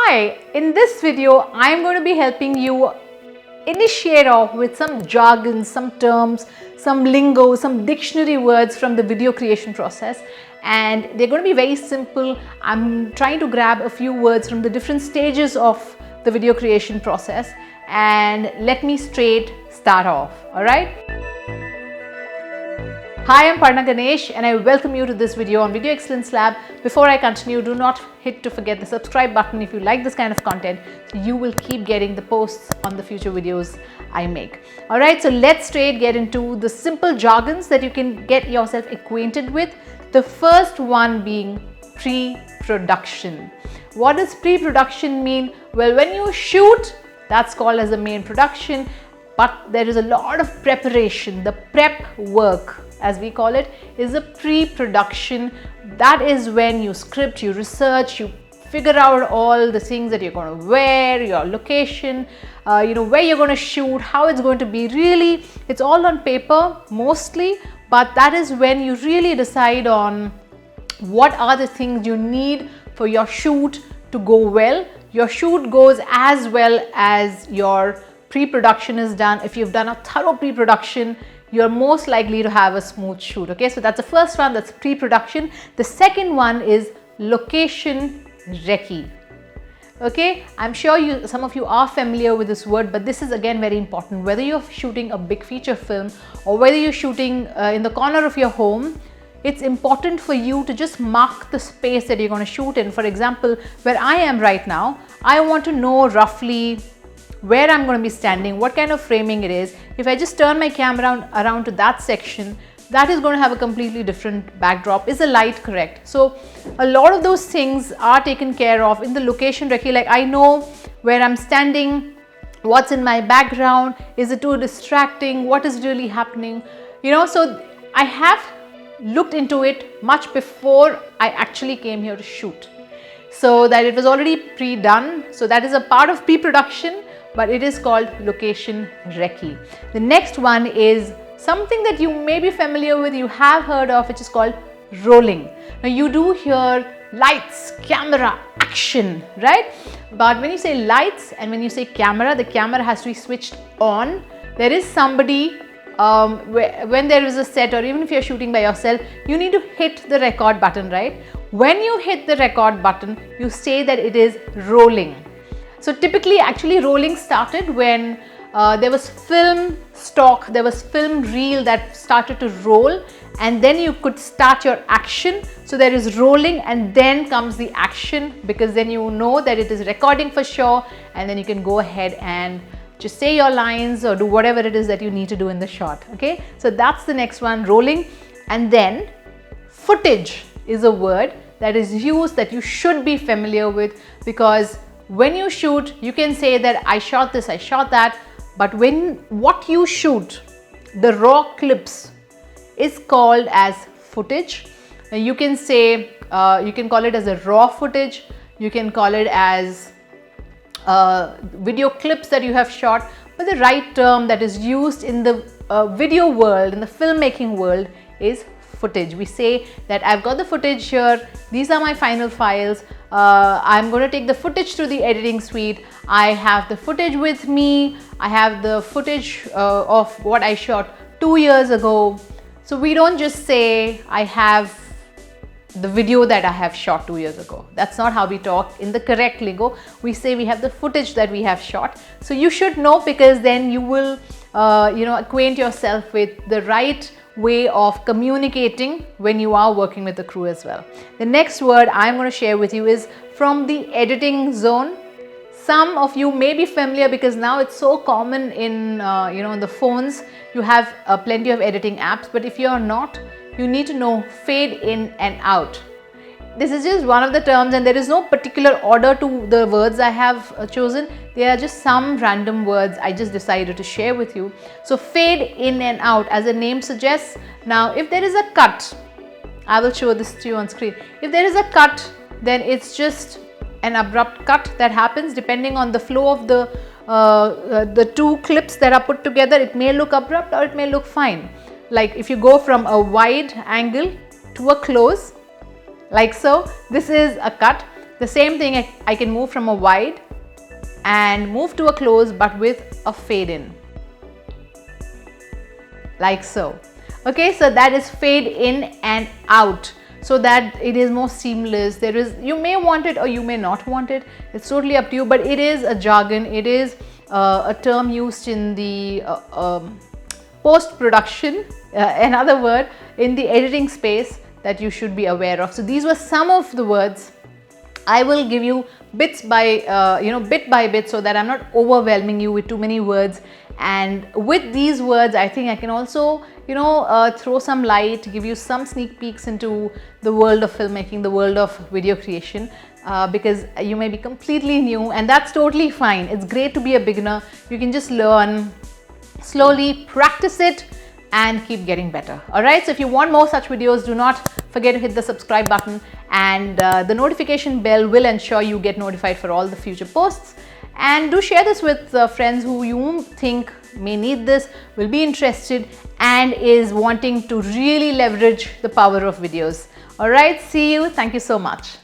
Hi, in this video I am going to be helping you initiate off with some jargons, some terms, some lingo, some dictionary words from the video creation process, and they're going to be very simple. I'm trying to grab a few words from the different stages of the video creation process, and let me straight start off. Alright. Hi, I'm Parna Ganesh and I welcome you to this video on Video Excellence Lab. Before I continue, do not forget the subscribe button if you like this kind of content, so you will keep getting the posts on the future videos I make. Alright, so let's straight get into the simple jargons that you can get yourself acquainted with. The first one being pre-production. What does pre-production mean? Well, when you shoot, that's called as the main production, but there is a lot of preparation. The prep work, as we call it, is a pre-production. That is when you script, you research, you figure out all the things that you're going to wear, your location, where you're going to shoot, how it's going to be. Really, it's all on paper mostly, but that is when you really decide on what are the things you need for your shoot to go well. Your shoot goes as well as your pre-production is done. If you've done a thorough pre-production, you're most likely to have a smooth shoot. Okay, so that's the first one, that's pre-production. The second one is location recce. Okay, I'm sure some of you are familiar with this word, but this is again very important. Whether you're shooting a big feature film or whether you're shooting in the corner of your home, it's important for you to just mark the space that you're going to shoot in. For example, where I am right now, I want to know roughly where I'm going to be standing, what kind of framing it is. If I just turn my camera around to that section, that is going to have a completely different backdrop. Is the light correct? So a lot of those things are taken care of in the location recce. Like, I know where I'm standing, what's in my background, is it too distracting, what is really happening, so I have looked into it much before I actually came here to shoot, so that it was already pre-done. So that is a part of pre-production, but it is called location recce. The next one is something that you may be familiar with, you have heard of, which is called rolling. Now you do hear lights, camera, action, right? But when you say lights and when you say camera, the camera has to be switched on. There is somebody, when there is a set, or even if you're shooting by yourself, you need to hit the record button, right? When you hit the record button, you say that it is rolling. So typically, actually, rolling started when there was film stock, there was film reel that started to roll, and then you could start your action. So there is rolling and then comes the action, because then you know that it is recording for sure, and then you can go ahead and just say your lines or do whatever it is that you need to do in the shot. Okay, so that's the next one, rolling. And then footage is a word that is used that you should be familiar with, because when you shoot, you can say that I shot this, I shot that, but what you shoot, the raw clips, is called as footage. And you can say, you can call it as a raw footage, you can call it as video clips that you have shot, but the right term that is used in the video world, in the filmmaking world, is footage. We say that I've got the footage here, these are my final files, I'm going to take the footage to the editing suite, I have the footage with me, I have the footage of what I shot 2 years ago. So we don't just say I have the video that I have shot 2 years ago. That's not how we talk in the correct lingo. We say we have the footage that we have shot. So you should know, because then you will acquaint yourself with the right way of communicating when you are working with the crew as well. The next word I'm going to share with you is from the editing zone. Some of you may be familiar, because now it's so common in in the phones. You have plenty of editing apps, but if you are not, you need to know fade in and out. This is just one of the terms, and there is no particular order to the words I have chosen. They are just some random words I just decided to share with you. So fade in and out, as the name suggests. Now if there is a cut, I will show this to you on screen. If there is a cut, then it's just an abrupt cut that happens depending on the flow of the two clips that are put together. It may look abrupt or it may look fine. Like if you go from a wide angle to a close, like so, this is a cut. The same thing, I can move from a wide and move to a close, but with a fade in, like so. Okay, so that is fade in and out, so that it is more seamless. You may want it or you may not want it. It's totally up to you, but it is a jargon. It is a term used in the post-production, another word, in the editing space that you should be aware of. So these were some of the words. I will give you bits by, bit by bit, so that I'm not overwhelming you with too many words. And with these words, I think I can also, throw some light, give you some sneak peeks into the world of filmmaking, the world of video creation, because you may be completely new, and that's totally fine. It's great to be a beginner. You can just learn slowly, practice it, and keep getting better. Alright, so if you want more such videos, do not forget to hit the subscribe button, and the notification bell will ensure you get notified for all the future posts. And do share this with friends who you think may need this, will be interested, and is wanting to really leverage the power of videos. Alright, see you. Thank you so much.